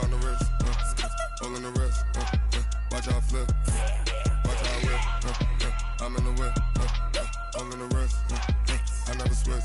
on the wrist, all in the wrist, watch how I flip, watch how I whip, I'm in the whip, all in the wrist, I never switch.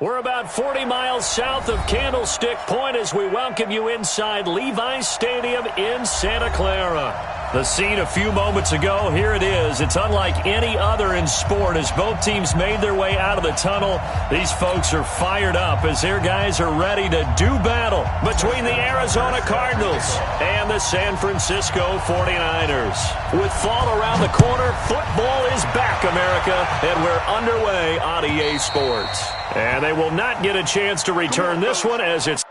We're about 40 miles south of Candlestick Point as we welcome you inside Levi's Stadium in Santa Clara. The scene a few moments ago, here it is. It's unlike any other in sport as both teams made their way out of the tunnel. These folks are fired up as their guys are ready to do battle between the Arizona Cardinals and the San Francisco 49ers. With fall around the corner, football is back, America, and we're underway on EA Sports. And they will not get a chance to return this one as it's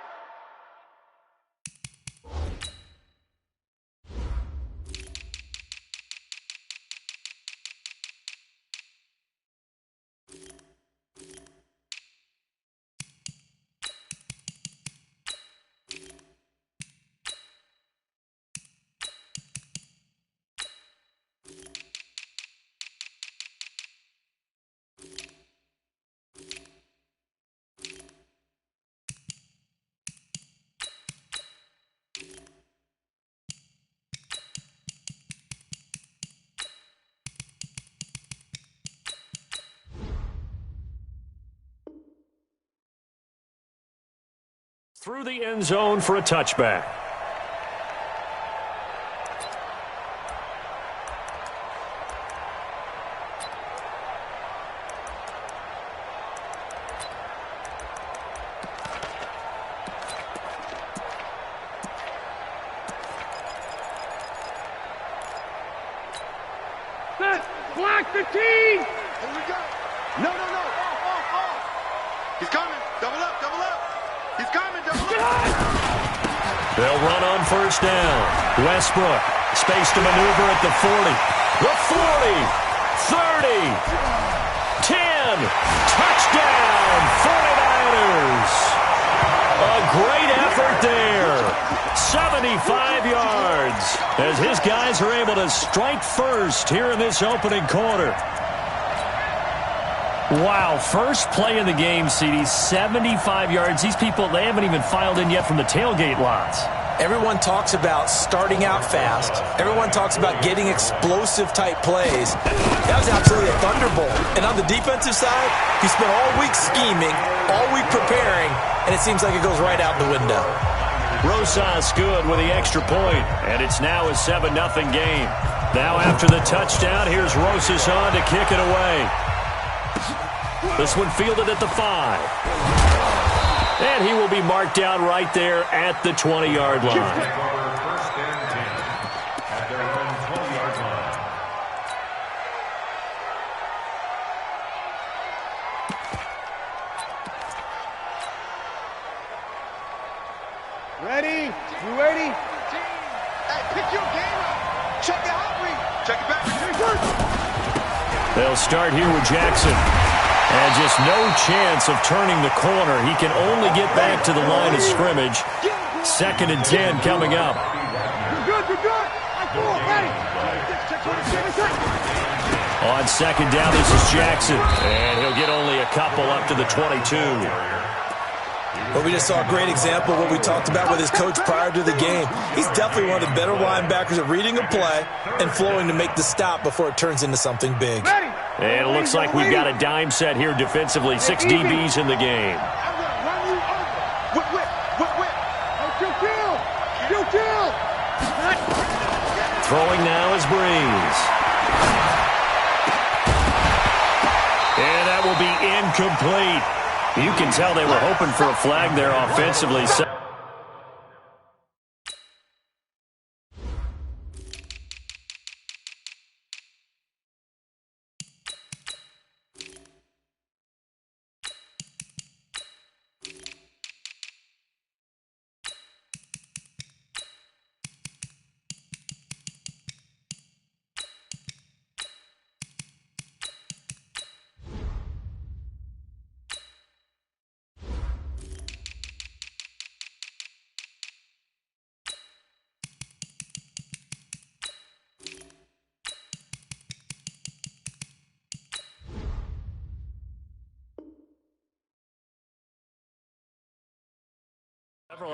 through the end zone for a touchback. Block the team! Here we go. No. He's coming. Double up. He's coming. Double up. They'll run on first down. Westbrook, space to maneuver at the 40. The 40, 30, 10. Touchdown, 49ers. A great effort there. 75 yards as his guys are able to strike first here in this opening quarter. Wow, first play in the game, CD, 75 yards. These people, they haven't even filed in yet from the tailgate lots. Everyone talks about starting out fast. Everyone talks about getting explosive-type plays. That was absolutely a thunderbolt. And on the defensive side, he spent all week scheming, all week preparing, and it seems like it goes right out the window. Rosas good with the extra point, and it's now a 7-0 game. Now after the touchdown, here's Rosas on to kick it away. This one fielded at the 5. And he will be marked down right there at the 20-yard line. Ready? You ready? Hey, pick your game up. Check the hot read. Check it back. They'll start here with Jackson. And just no chance of turning the corner. He can only get back to the line of scrimmage. 2nd and 10 coming up. You're good. Ready? On 2nd down, this is Jackson. And he'll get only a couple up to the 22. But we just saw a great example of what we talked about with his coach prior to the game. He's definitely one of the better linebackers at reading a play and flowing to make the stop before it turns into something big. And it looks like we've got a dime set here defensively. 6 DBs in the game. Throwing now is Breeze. And that will be incomplete. You can tell they were hoping for a flag there offensively.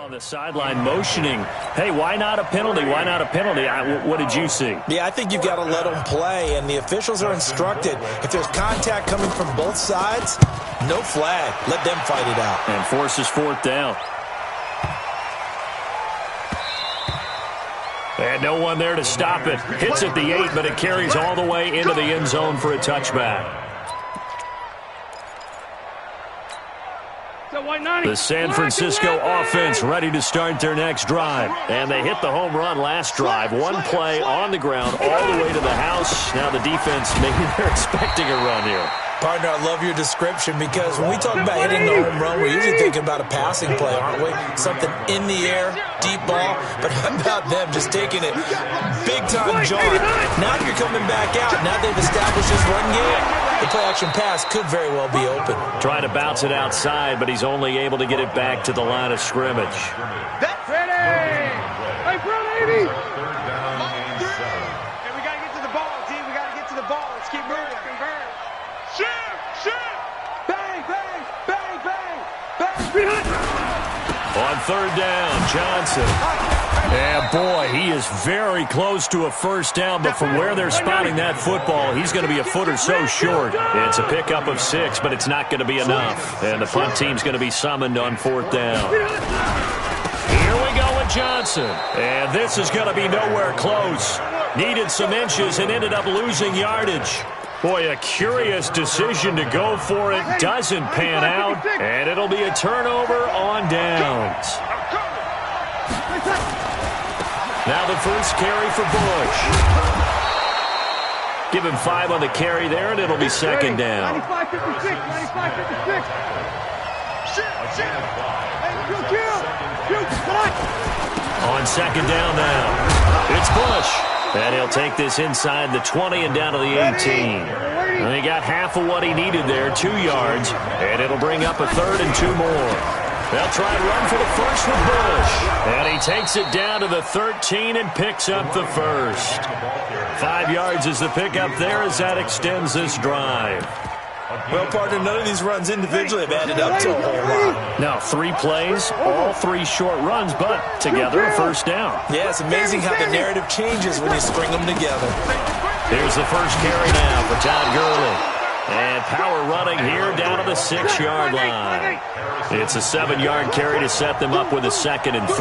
On the sideline motioning, hey, why not a penalty? Why not a penalty? What did you see? Yeah, I think you've got to let them play, and the officials are instructed. If there's contact coming from both sides, no flag. Let them fight it out. And forces fourth down. And no one there to stop it. Hits at the 8, but it carries all the way into the end zone for a touchback. The San Francisco offense ready to start their next drive. And they hit the home run last drive. One play on the ground all the way to the house. Now the defense, maybe they're expecting a run here. Partner, I love your description because when we talk about hitting the home run, we're usually thinking about a passing play, aren't we? Something in the air, deep ball. But how about them just taking it big-time jaunt? Now you're coming back out. Now they've established this run game. The play-action pass could very well be open. Trying to bounce it outside, but he's only able to get it back to the line of scrimmage. That's ready! Hey, front 80! Hey, we got to get to the ball, D. We got to get to the ball. Let's keep moving. Shoot! Bang, bang, bang, bang, bang! On third down, Johnson. Yeah, boy, he is very close to a first down, but from where they're spotting that football, he's going to be a foot or so short. It's a pickup of 6, but it's not going to be enough. And the punt team's going to be summoned on fourth down. Here we go with Johnson. And this is going to be nowhere close. Needed some inches and ended up losing yardage. Boy, a curious decision to go for it. Doesn't pan out, and it'll be a turnover on downs. Now the first carry for Bush. Give him 5 on the carry there, and it'll be second down. 95-56, 95-56. On second down now, it's Bush. And he'll take this inside the 20 and down to the 18. And he got half of what he needed there, 2 yards. And it'll bring up a third and 2 more. They'll try to run for the first with Bush. And he takes it down to the 13 and picks up the first. 5 yards is the pickup there as that extends this drive. Well, partner, none of these runs individually have added up to a whole lot. Now 3 plays, all 3 short runs, but together a first down. Yeah, it's amazing how the narrative changes when you string them together. Here's the first carry now for Todd Gurley. And power running here down to the 6-yard line. It's a 7-yard carry to set them up with a 2nd and 3.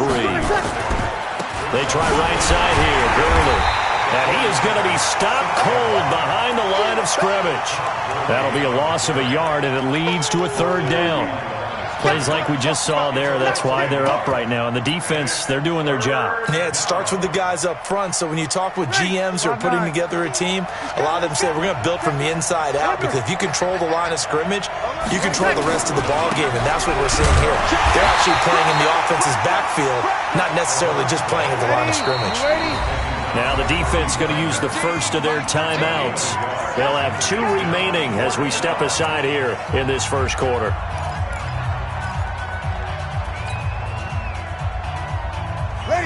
They try right side here, Gurley. And he is going to be stopped cold behind the line of scrimmage. That'll be a loss of a yard, and it leads to a third down. Plays like we just saw there, that's why they're up right now. And the defense, they're doing their job. Yeah, it starts with the guys up front. So when you talk with GMs who are putting together a team, a lot of them say, we're going to build from the inside out, because if you control the line of scrimmage, you control the rest of the ball game, and that's what we're seeing here. They're actually playing in the offense's backfield, not necessarily just playing at the line of scrimmage. Now the defense going to use the first of their timeouts. They'll have 2 remaining as we step aside here in this first quarter.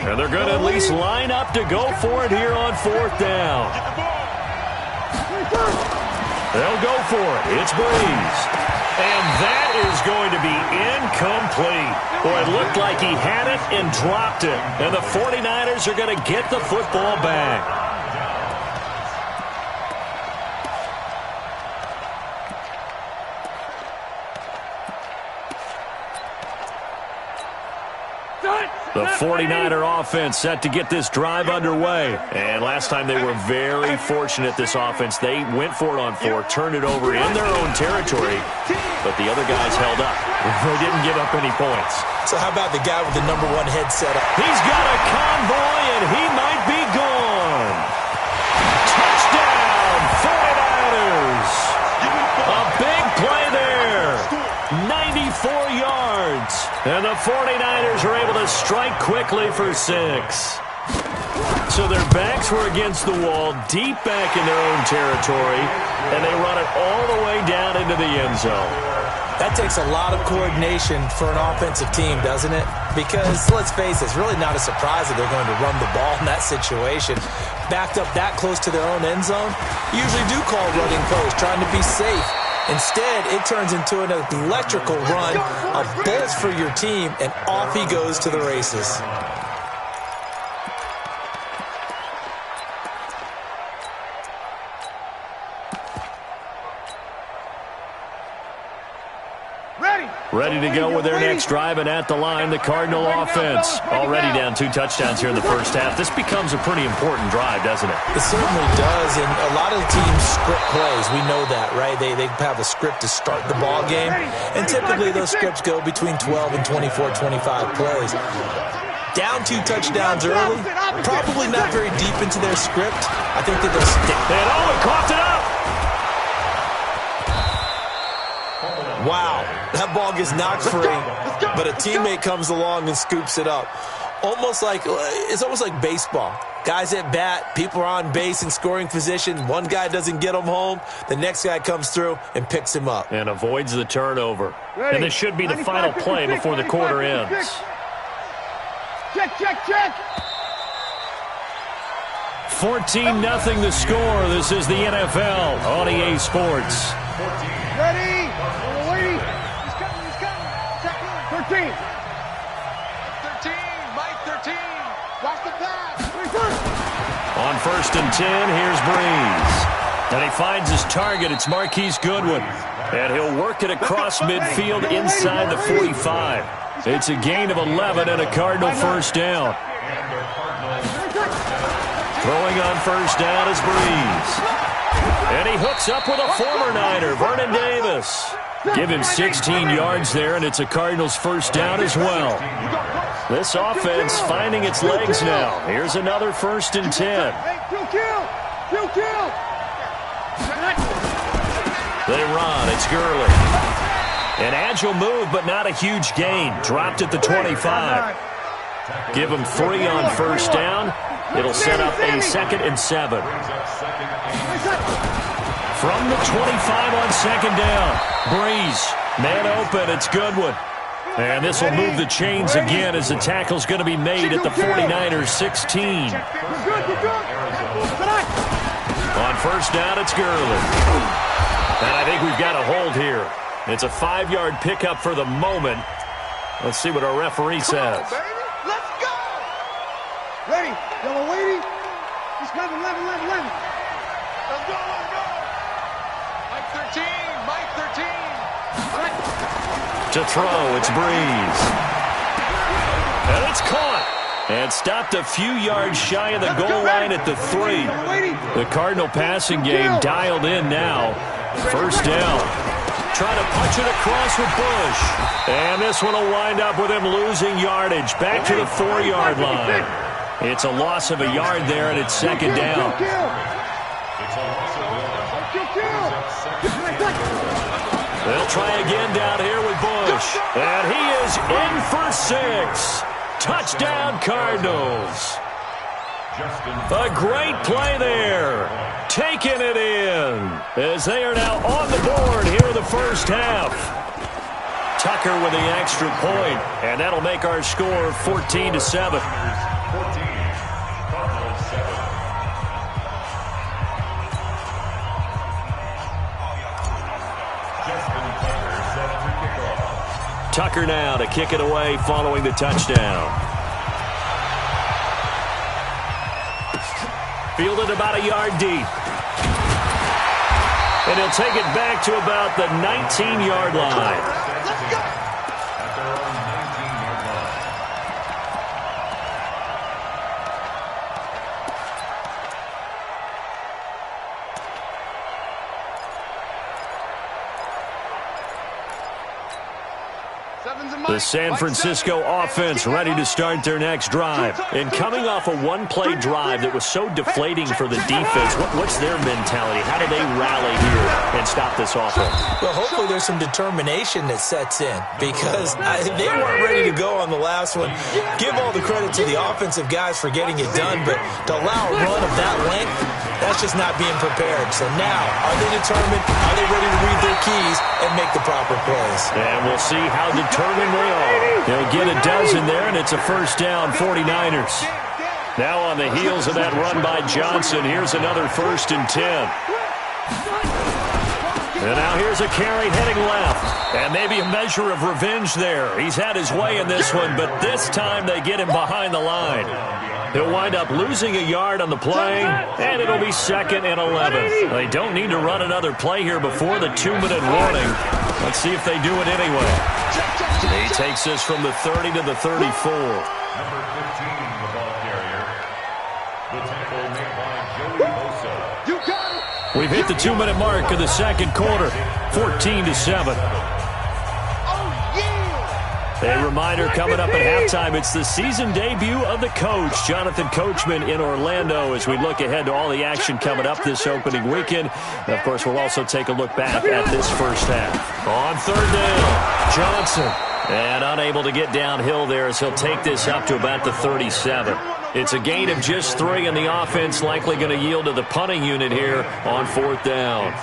And they're going to at least line up to go for it here on fourth down. They'll go for it. It's Breeze. And that is going to be incomplete. Boy, it looked like he had it and dropped it. And the 49ers are going to get the football back. The 49er offense set to get this drive underway. And last time they were very fortunate, this offense. They went for it on 4, turned it over in their own territory, but the other guys held up. They didn't give up any points. So how about the guy with the number 1 headset up? He's got a convoy, and he might be gone. Touchdown, 49ers. A big play there. 94 yards. And the 49ers are able to strike quickly for 6. So their backs were against the wall, deep back in their own territory, and they run it all the way down into the end zone. That takes a lot of coordination for an offensive team, doesn't it? Because, let's face it, it's really not a surprise that they're going to run the ball in that situation. Backed up that close to their own end zone, usually do call running plays, trying to be safe. Instead, it turns into an electrical run, a bolt for your team, and off he goes to the races. Ready to go with their next drive, and at the line, the Cardinal offense. Already down 2 touchdowns here in the first half. This becomes a pretty important drive, doesn't it? It certainly does, and a lot of the teams script plays. We know that, right? They have a script to start the ball game, and typically those scripts go between 12 and 24, 25 plays. Down 2 touchdowns early, probably not very deep into their script. I think that they'll stick. And he coughed it up! Wow, that ball gets knocked free, but a teammate comes along and scoops it up. It's almost like baseball. Guys at bat, people are on base in scoring position. One guy doesn't get him home. The next guy comes through and picks him up. And avoids the turnover. And this should be the final play before the quarter ends. Check, check, check. 14-0 the score. This is the NFL on EA Sports. Ready? Waiting. He's coming. 13. 13. Mike 13. Watch the pass. On 1st and 10, here's Breeze. And he finds his target. It's Marquise Goodwin. And he'll work it across midfield inside the 45. It's a gain of 11 and a Cardinal first down. Throwing on first down is Breeze. And he hooks up with a former Niner, Vernon Davis. Give him 16 yards there, and it's a Cardinals first down as well. This offense finding its legs now. Here's another 1st and 10. They run. It's Gurley. An agile move, but not a huge gain. Dropped at the 25. Give him 3 on first down. It'll set up a 2nd and 7. From the 25 on 2nd down. Breeze. Man open. It's Goodwin. And this will move the chains again as the tackle's going to be made at the 49ers 16. On first down, it's Gurley. And I think we've got a hold here. It's a 5-yard pickup for the moment. Let's see what our referee says. Let's go! Ready? Y'all waiting? He's coming. 11. Let's go. Mike 13. To throw, it's Breeze. And it's caught. And stopped a few yards shy of the goal line at the 3. The Cardinal passing game dialed in now. First down. Trying to punch it across with Bush. And this one will wind up with him losing yardage. Back to the 4-yard line. It's a loss of a yard there, and it's 2nd down. They'll try again down here with Bush. And he is in for 6. Touchdown, Cardinals. A great play there. Taking it in as they are now on the board here in the first half. Tucker with the extra point, and that'll make our score 14-7. Tucker now to kick it away following the touchdown. Fielded about a yard deep. And he'll take it back to about the 19-yard line. The San Francisco offense ready to start their next drive. And coming off a one-play drive that was so deflating for the defense, what's their mentality? How do they rally here and stop this offense? Well, hopefully there's some determination that sets in because they weren't ready to go on the last one. Give all the credit to the offensive guys for getting it done, but to allow a run of that length, that's just not being prepared. So now, are they determined? Are they ready to read their keys and make the proper plays? And we'll see how determined they are. They'll get a dozen there, and it's a first down, 49ers. Now on the heels of that run by Johnson, here's another 1st and 10. And now here's a carry heading left. And maybe a measure of revenge there. He's had his way in this one, but this time they get him behind the line. He'll wind up losing a yard on the play, and it'll be 2nd and 11. They don't need to run another play here before the 2-minute warning. Let's see if they do it anyway. He takes this from the 30 to the 34. Number 15, the ball carrier. The tackle made by Joey Bosa. You got it. We've hit the 2-minute mark of the second quarter, 14-7. A reminder coming up at halftime, it's the season debut of the coach, Jonathan Coachman, in Orlando, as we look ahead to all the action coming up this opening weekend. And, of course, we'll also take a look back at this first half. On 3rd down, Johnson. And unable to get downhill there as he'll take this up to about the 37. It's a gain of just 3, and the offense likely going to yield to the punting unit here on 4th down.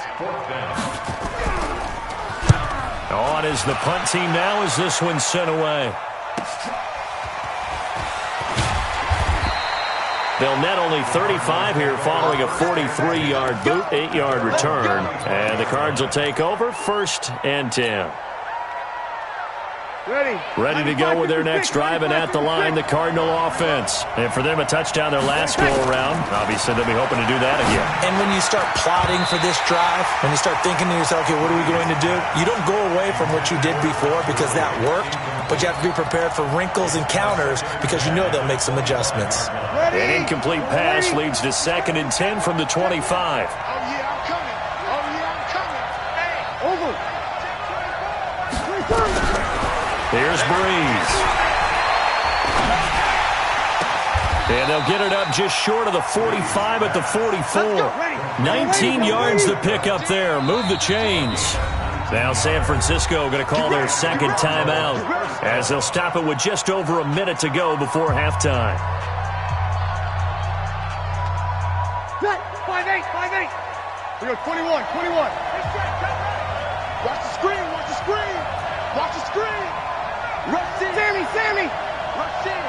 On is the punt team now as this one's sent away. They'll net only 35 here following a 43-yard boot, 8-yard return. And the Cards will take over 1st and 10. Ready to go with their next drive, and at the line, the Cardinal offense. And for them, a touchdown their last go-around. Obviously, they'll be hoping to do that again. And when you start plotting for this drive, when you start thinking to yourself, okay, what are we going to do? You don't go away from what you did before because that worked, but you have to be prepared for wrinkles and counters because you know they'll make some adjustments. An incomplete pass leads to 2nd and 10 from the 25. Oh, yeah, I'm coming. Oh, yeah, I'm coming. Hey, over. Here's Breeze. And they'll get it up just short of the 45 at the 44. 19 yards to pick up there. Move the chains. Now San Francisco going to call their 2nd timeout as they'll stop it with just over a minute to go before halftime. 5-8. We go 21. Watch the screen. Watch the screen. Rush in. Sammy. Rush in.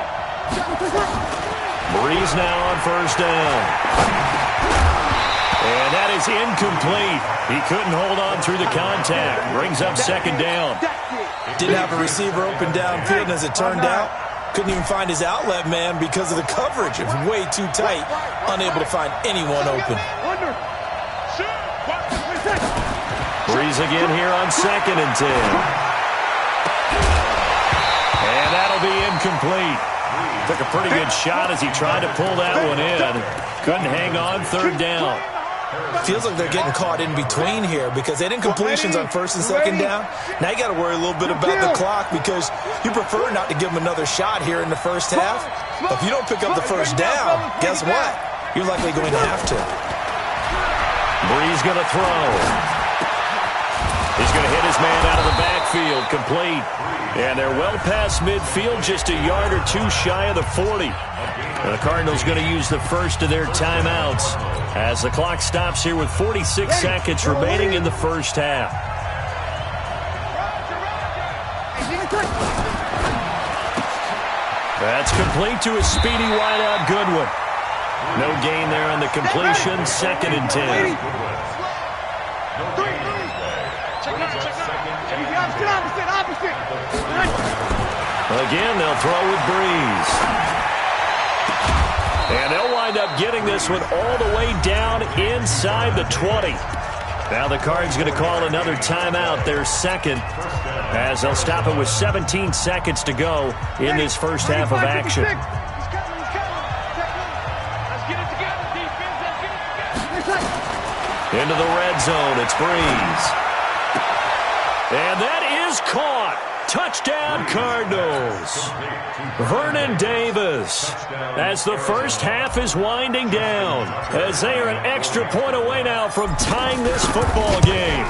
Breeze now on 1st down. And that is incomplete. He couldn't hold on through the contact. Brings up 2nd down. Didn't have a receiver open downfield, and as it turned out, couldn't even find his outlet man because of the coverage. It was way too tight. Unable to find anyone open. Breeze again here on 2nd and 10. And that'll be incomplete. Took a pretty good shot as he tried to pull that one in. Couldn't hang on 3rd down. Feels like they're getting caught in between here because they had incompletions on 1st and 2nd down. Now you got to worry a little bit about the clock because you prefer not to give them another shot here in the first half. But if you don't pick up the 1st down, guess what? You're likely going to have to. Breeze going to throw. He's going to hit his man out of the backfield, complete. And they're well past midfield, just a yard or 2 shy of the 40. And the Cardinals going to use the first of their timeouts as the clock stops here with 46 seconds remaining in the first half. That's complete to a speedy wideout Goodwin. No gain there on the completion, 2nd and 10. Again, they'll throw with Breeze. And they'll wind up getting this one all the way down inside the 20. Now the Cards going to call another timeout, their 2nd, as they'll stop it with 17 seconds to go in this first half of action. Into the red zone, it's Breeze. And that is caught. Touchdown, Cardinals. Vernon Davis, as the first half is winding down, as they are an extra point away now from tying this football game.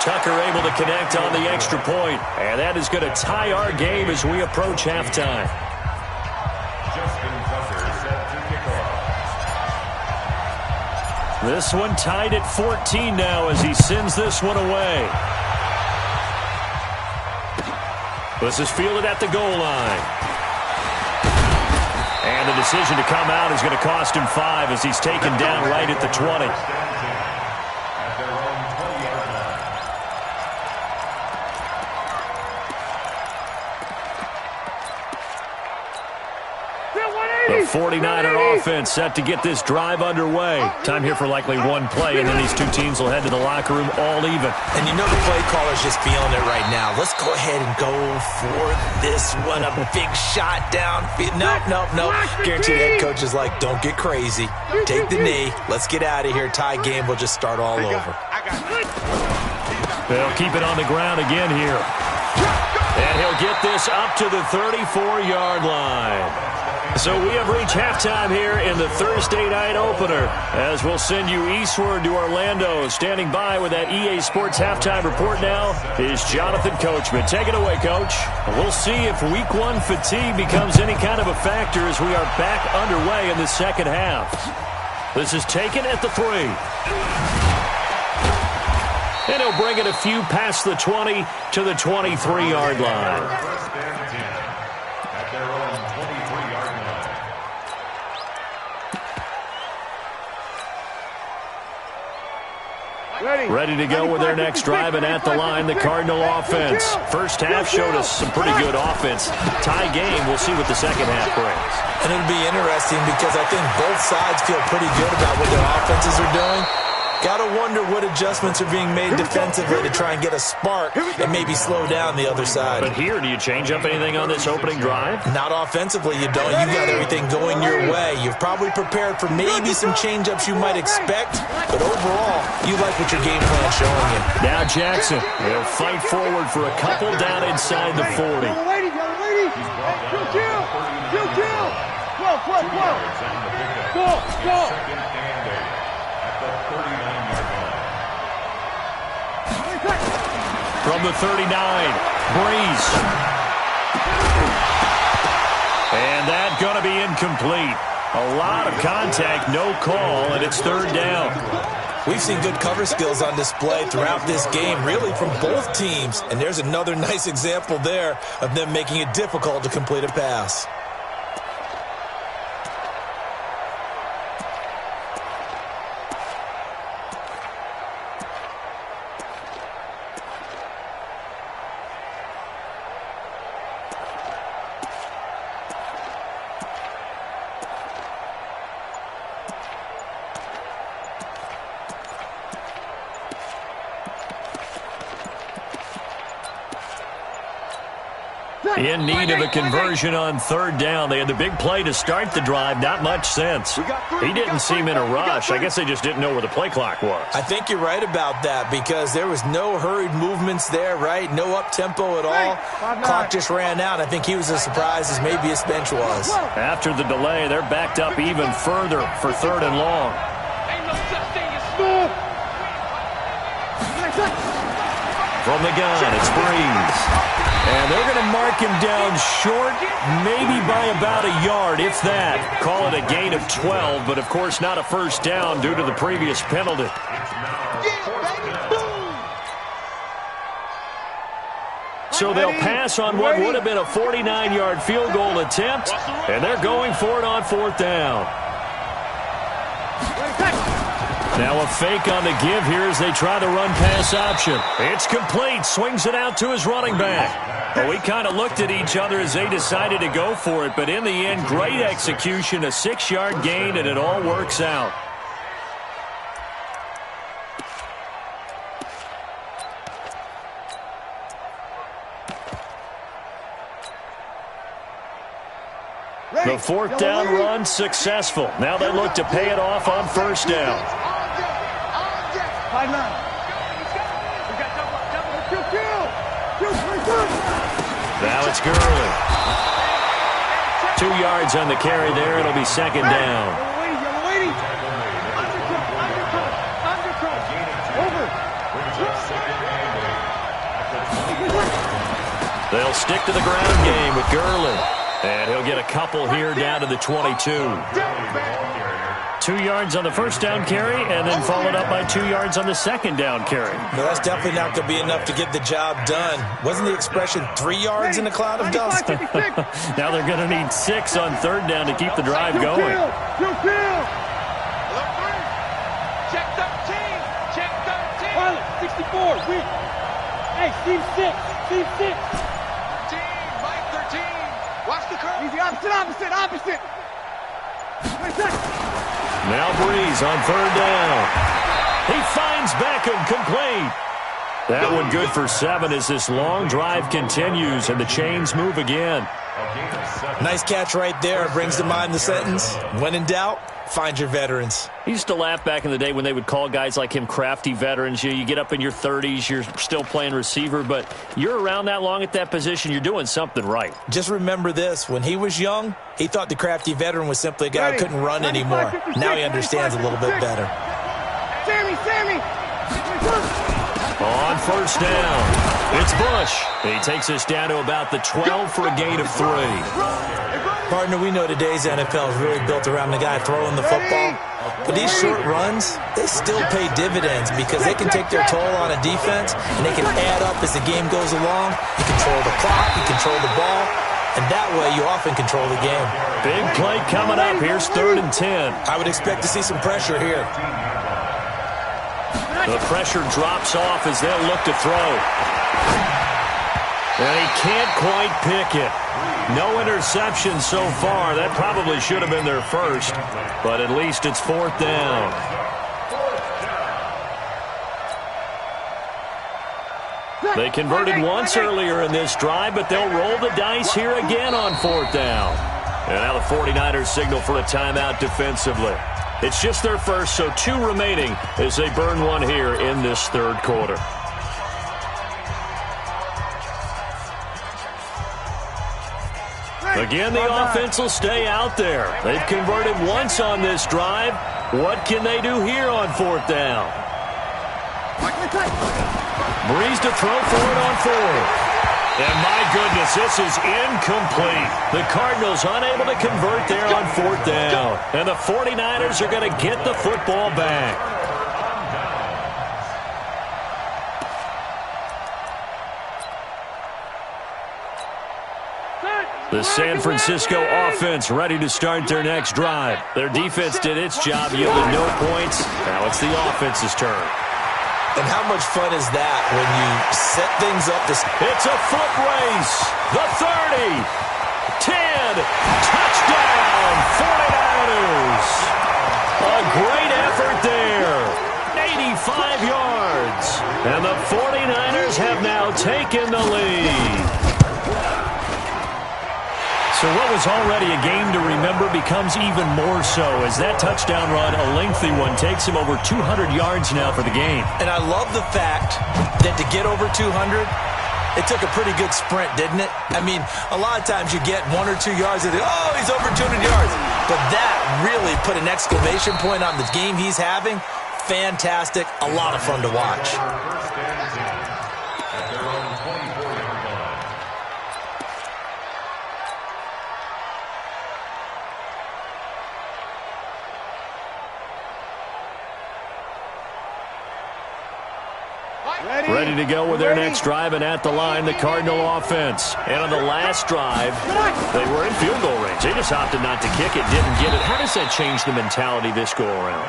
Tucker able to connect on the extra point, and that is going to tie our game as we approach halftime. This one tied at 14 now as he sends this one away. This is fielded at the goal line. And the decision to come out is going to cost him 5 as he's taken down right at the 20. 49er offense set to get this drive underway. Time here for likely one play, and then these two teams will head to the locker room all even. And you know the play caller's just feeling it right now. Let's go ahead and go for this one. A big shot down. Nope. Guarantee the head coach is like, don't get crazy. Take the knee. Let's get out of here. Tie game will just start all over. They'll keep it on the ground again here. And he'll get this up to the 34-yard line. So we have reached halftime here in the Thursday night opener, as we'll send you eastward to Orlando. Standing by with that EA Sports halftime report now is Jonathan Coachman. Take it away, Coach. We'll see if week one fatigue becomes any kind of a factor as we are back underway in the second half. This is taken at the 3. And he'll bring it a few past the 20 to the 23-yard line. First and 10 at their own 23-yard line. Ready to go with their next drive, and at the line, the Cardinal offense. First half showed us some pretty good offense. Tie game, we'll see what the second half brings. And it'll be interesting because I think both sides feel pretty good about what their offenses are doing. Got to wonder what adjustments are being made defensively to try and get a spark and maybe slow down the other side. But here, do you change up anything on this opening drive? Not offensively, you don't. You got everything going your way. You've probably prepared for maybe some change-ups you might expect, but overall, you like what your game plan's showing you. Now Jackson will fight forward for a couple down inside the 40. Go. From the 39, Breeze. And that's going to be incomplete. A lot of contact, no call, and it's third down. We've seen good cover skills on display throughout this game, really from both teams. And there's another nice example there of them making it difficult to complete a pass. In need of a conversion on third down. They had the big play to start the drive. Not much sense. He didn't seem in a rush. I guess they just didn't know where the play clock was. I think you're right about that because there was no hurried movements there, right? No up-tempo at all. Clock just ran out. I think he was as surprised as maybe his bench was. After the delay, they're backed up even further for third and long. From the gun, it's Breeze. And they're going to mark him down short, maybe by about a yard, if that. Call it a gain of 12, but of course not a first down due to the previous penalty. So they'll pass on what would have been a 49-yard field goal attempt, and they're going for it on fourth down. Now a fake on the give here as they try the run-pass option. It's complete. Swings it out to his running back. Well, we kind of looked at each other as they decided to go for it, but in the end, great execution, a 6-yard gain, and it all works out. The fourth down run successful. Now they look to pay it off on first down. Now it's Gurley. 2 yards on the carry there. It'll be second down. They'll stick to the ground game with Gurley. And he'll get a couple here down to the 22. 2 yards on the first down carry, and then followed up by 2 yards on the second down carry. No, that's definitely not going to be enough to get the job done. Wasn't the expression 3 yards in a cloud of dust? Now they're going to need 6 on third down to keep the drive going. Check 13. Check 13. 64. Hey, Steve 6. Steve 6. 13. Mike 13. Watch the curve. Easy. Opposite. Now Breeze on 3rd down. He finds Beckham, complete. That one good for 7 as this long drive continues and the chains move again. Nice catch right there. Brings to mind the sentence, when in doubt, find your veterans. He used to laugh back in the day when they would call guys like him crafty veterans. You get up in your 30s, you're still playing receiver, but you're around that long at that position, you're doing something right. Just remember this. When he was young, he thought the crafty veteran was simply a guy who couldn't run anymore. Now he understands a little bit better. Sammy! On 1st down, it's Bush. He takes us down to about the 12 for a gain of 3. Partner, we know today's NFL is really built around the guy throwing the football. But these short runs, they still pay dividends because they can take their toll on a defense, and they can add up as the game goes along. You control the clock, you control the ball, and that way you often control the game. Big play coming up. Here's 3rd and 10. I would expect to see some pressure here. The pressure drops off as they'll look to throw. And he can't quite pick it. No interception so far. That probably should have been their first, but at least it's 4th down. They converted once earlier in this drive, but they'll roll the dice here again on 4th down. And now the 49ers signal for a timeout defensively. It's just their first, so 2 remaining as they burn one here in this 3rd quarter. Again, the offense will stay out there. They've converted once on this drive. What can they do here on 4th down? Breeze to throw for it on 4th. And my goodness, this is incomplete. The Cardinals unable to convert there on 4th down. And the 49ers are going to get the football back. The San Francisco offense ready to start their next drive. Their defense did its job, yielded no points. Now it's the offense's turn. And how much fun is that when you set things up to... It's a foot race. The 30. 10. Touchdown, 49ers. A great effort there. 85 yards. And the 49ers have now taken the lead. So what was already a game to remember becomes even more so as that touchdown run, a lengthy one, takes him over 200 yards now for the game. And I love the fact that to get over 200, it took a pretty good sprint, didn't it? I mean, a lot of times you get 1 or 2 yards and oh, he's over 200 yards. But that really put an exclamation point on the game he's having. Fantastic. A lot of fun to watch. Ready to go with their next drive, and at the line, the Cardinal offense. And on the last drive, they were in field goal range. They just opted not to kick it, didn't get it. How does that change the mentality this go-around?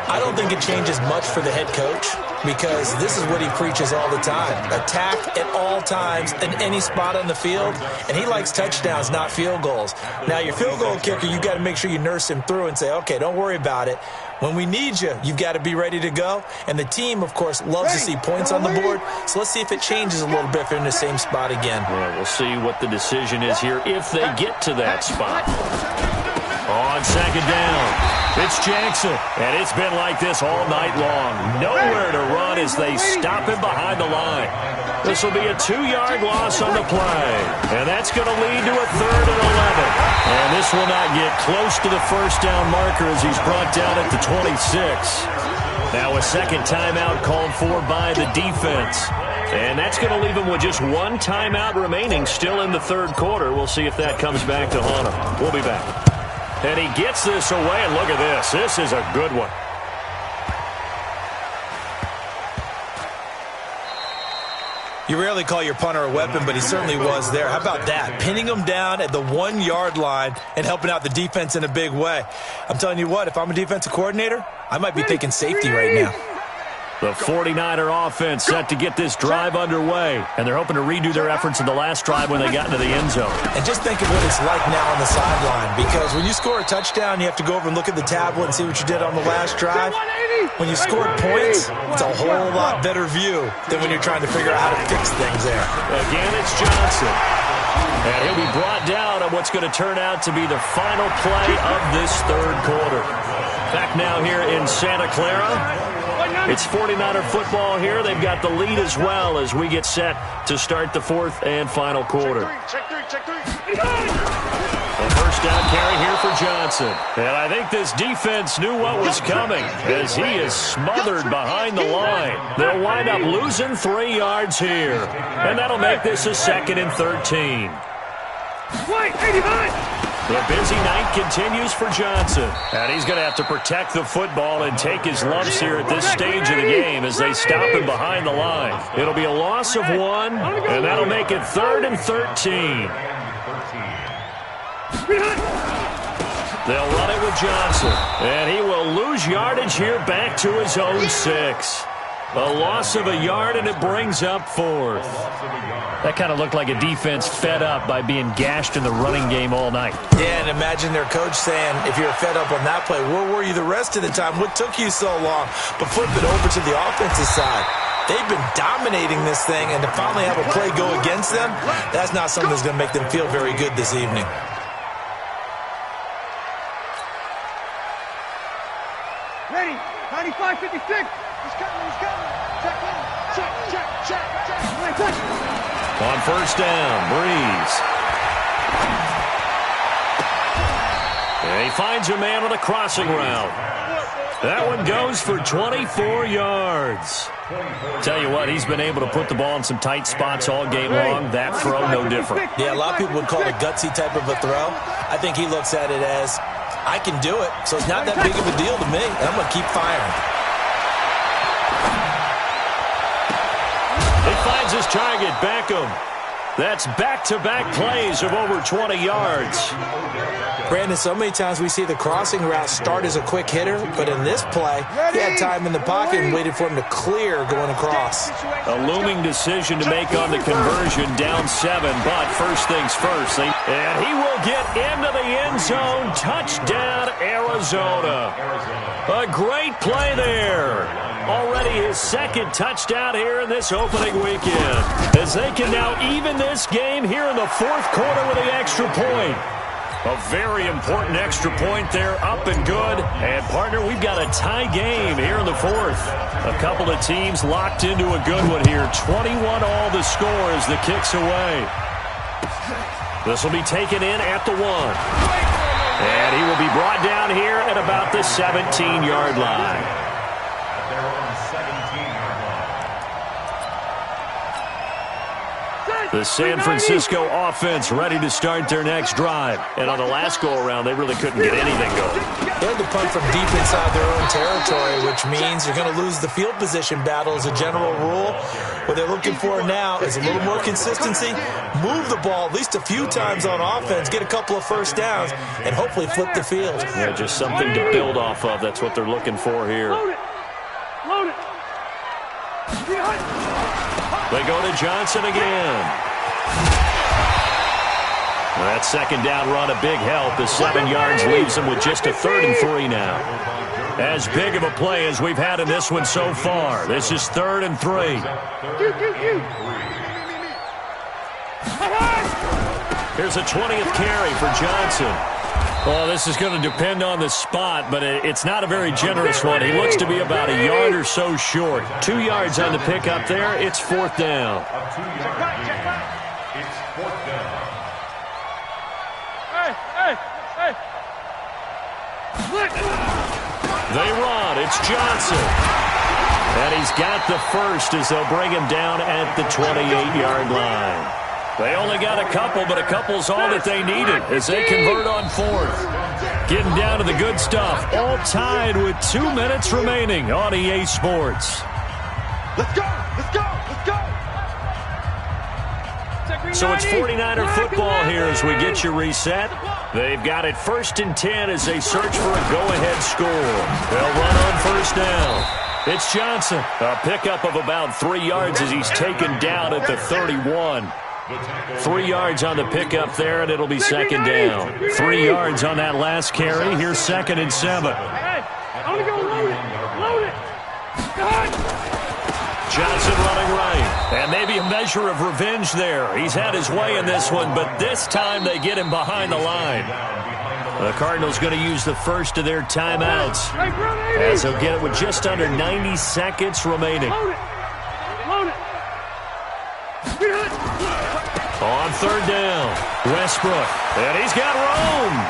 I don't think it changes much for the head coach because this is what he preaches all the time. Attack at all times in any spot on the field, and he likes touchdowns, not field goals. Now, your field goal kicker, you got to make sure you nurse him through and say, okay, don't worry about it. When we need you, you've got to be ready to go. And the team, of course, loves to see points on the board. So let's see if it changes a little bit if they're in the same spot again. Well, we'll see what the decision is here if they get to that spot. On 2nd down, it's Jackson. And it's been like this all night long. Nowhere to run as they stop him behind the line. This will be a 2-yard loss on the play. And that's going to lead to a 3rd and 11. And this will not get close to the first down marker as he's brought down at the 26. Now a second timeout called for by the defense. And that's going to leave him with just 1 timeout remaining still in the 3rd quarter. We'll see if that comes back to haunt him. We'll be back. And he gets this away, and look at this. This is a good one. You rarely call your punter a weapon, but he certainly was there. How about that? Pinning him down at the 1-yard line and helping out the defense in a big way. I'm telling you what, if I'm a defensive coordinator, I might be thinking safety right now. The 49er offense set to get this drive underway, and they're hoping to redo their efforts in the last drive when they got into the end zone. And just think of what it's like now on the sideline, because when you score a touchdown, you have to go over and look at the tablet and see what you did on the last drive. When you scored points, it's a whole lot better view than when you're trying to figure out how to fix things there. Again, it's Johnson. And he'll be brought down on what's going to turn out to be the final play of this third quarter. Back now here in Santa Clara. It's 49er football here. They've got the lead as well as we get set to start the fourth and final quarter. Check three. A first down carry here for Johnson. And I think this defense knew what was coming as he is smothered behind the line. They'll wind up losing 3 yards here. And that'll make this a 2nd and 13. Wait, 89! The busy night continues for Johnson. And he's going to have to protect the football and take his lumps here at this stage of the game as they stop him behind the line. It'll be a loss of 1, and that'll make it 3rd and 13. They'll run it with Johnson. And he will lose yardage here back to his own 6. A loss of a yard, and it brings up 4th. That kind of looked like a defense fed up by being gashed in the running game all night. Yeah, and imagine their coach saying, if you're fed up on that play, where were you the rest of the time? What took you so long? But flip it over to the offensive side. They've been dominating this thing, and to finally have a play go against them, that's not something that's going to make them feel very good this evening. Ready, 95, 56. He's coming. Check. On first down, Breeze. And he finds a man on a crossing route. That one goes for 24 yards. Tell you what, he's been able to put the ball in some tight spots all game long. That throw, no different. Yeah, a lot of people would call it a gutsy type of a throw. I think he looks at it as, I can do it, so it's not that big of a deal to me. I'm going to keep firing. He finds his target, Beckham. That's back-to-back plays of over 20 yards. Brandon, so many times we see the crossing route start as a quick hitter, but in this play, he had time in the pocket and waited for him to clear going across. A looming decision to make on the conversion, down 7, but first things first. And he will get into the end zone. Touchdown, Arizona. A great play there. Already his 2nd touchdown here in this opening weekend, as they can now even this game here in the 4th quarter with the extra point. A very important extra point there, up and good. And, partner, we've got a tie game here in the 4th. A couple of teams locked into a good one here. 21 all the score as the kick's away. This will be taken in at the 1. And he will be brought down here at about the 17-yard line. The San Francisco offense ready to start their next drive. And on the last go-around, they really couldn't get anything going. They had to punt from deep inside their own territory, which means you're going to lose the field position battle as a general rule. What they're looking for now is a little more consistency, move the ball at least a few times on offense, get a couple of first downs, and hopefully flip the field. Yeah, just something to build off of. That's what they're looking for here. Load it. They go to Johnson again. That 2nd down run, a big help. The 7 yards leaves them with just a 3rd and 3 now. As big of a play as we've had in this one so far. This is 3rd and 3. Here's a 20th carry for Johnson. Well, this is going to depend on the spot, but it's not a very generous one. He looks to be about a yard or so short. 2 yards on the pickup there. It's 4th down. It's 4th down. Hey. They run. It's Johnson. And he's got the first as they'll bring him down at the 28-yard line. They only got a couple, but a couple's all that they needed as they convert on 4th. Getting down to the good stuff. All tied with 2 minutes remaining on EA Sports. Let's go. So it's 49er football here as we get you reset. They've got it 1st and 10 as they search for a go-ahead score. They'll run on first down. It's Johnson. A pickup of about 3 yards as he's taken down at the 31. 3 yards on the pickup there, and it'll be second down. 3 yards on that last carry. Here's 2nd and 7. I'm going to go load it. Load it. Johnson running right. And maybe a measure of revenge there. He's had his way in this one, but this time they get him behind the line. The Cardinals going to use the first of their timeouts, as they'll get it with just under 90 seconds remaining. Load it. Load it. On 3rd down, Westbrook. And he's got Rome.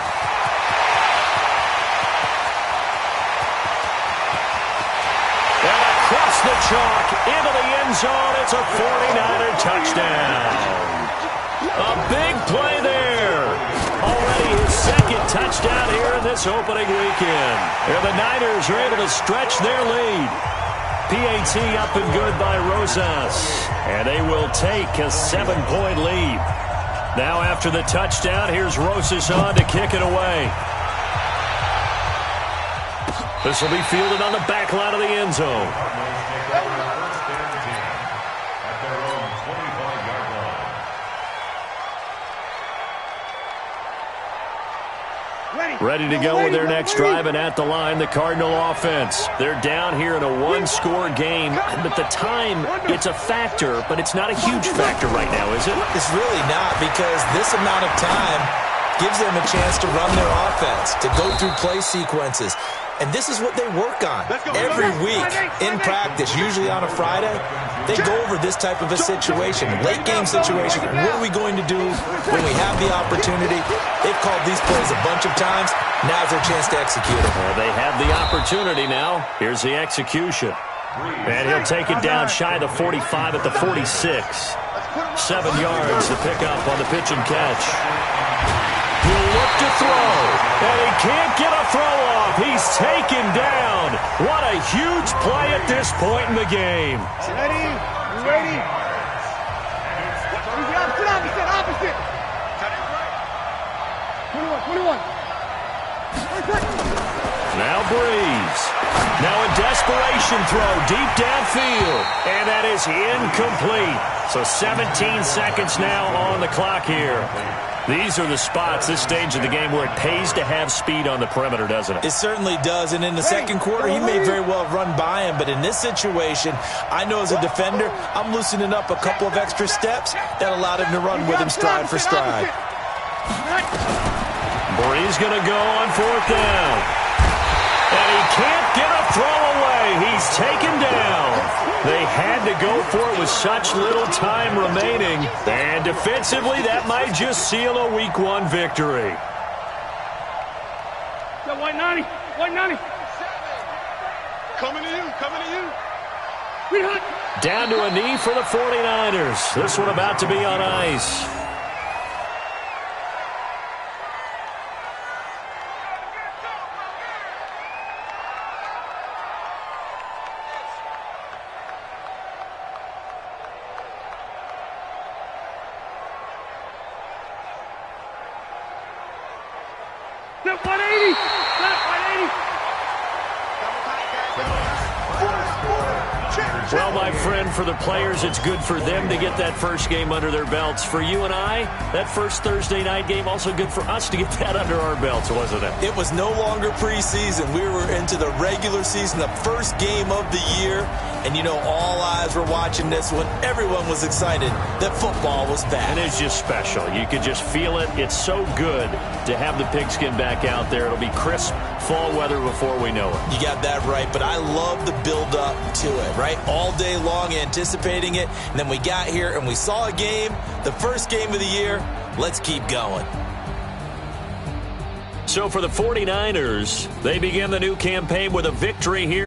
And across the chalk, into the end zone. It's a 49er touchdown. A big play there. Already his 2nd touchdown here in this opening weekend. And the Niners are able to stretch their lead. PAT up and good by Rosas. And they will take a 7-point lead. Now after the touchdown, here's Rosas on to kick it away. This will be fielded on the back line of the end zone. Ready to go with their next drive, and at the line, the Cardinal offense. They're down here in a one-score game, but the time, it's a factor, but it's not a huge factor right now, is it? It's really not, because this amount of time gives them a chance to run their offense, to go through play sequences. And this is what they work on every week in practice, usually on a Friday. They go over this type of a situation, late-game situation. What are we going to do when we have the opportunity? They've called these plays a bunch of times. Now's their chance to execute it. Well, they have the opportunity now. Here's the execution. And he'll take it down shy of the 45 at the 46. 7 yards to pick up on the pitch and catch. He'll look to throw, and he can't get a throw off. He's taken down. What a huge play at this point in the game. Ready? You ready? Opposite. 21. Now Breeze. Now a desperation throw deep downfield, and that is incomplete. So 17 seconds now on the clock here. These are the spots, this stage of the game, where it pays to have speed on the perimeter, doesn't it? It certainly does, and in the second quarter, he may very well run by him, but in this situation, I know as a defender, I'm loosening up a couple of extra steps that allowed him to run with him stride for stride. Breeze going to go on 4th down. And he can't get a throw away. He's taken down. They had to go for it with such little time remaining. And defensively, that might just seal a Week 1 victory. White 90. Coming to you. Down to a knee for the 49ers. This one about to be on ice. Well, my friend, for the players, it's good for them to get that first game under their belts. For you and I, that first Thursday night game, also good for us to get that under our belts, wasn't it? It was no longer preseason. We were into the regular season, the first game of the year. And, you know, all eyes were watching this one. Everyone was excited that football was back. And it's just special. You could just feel it. It's so good to have the pigskin back out there. It'll be crisp fall weather before we know it. You got that right, but I love the build-up to it, right? All day long anticipating it, and then we got here and we saw a game, the first game of the year. Let's keep going. So for the 49ers, they begin the new campaign with a victory here.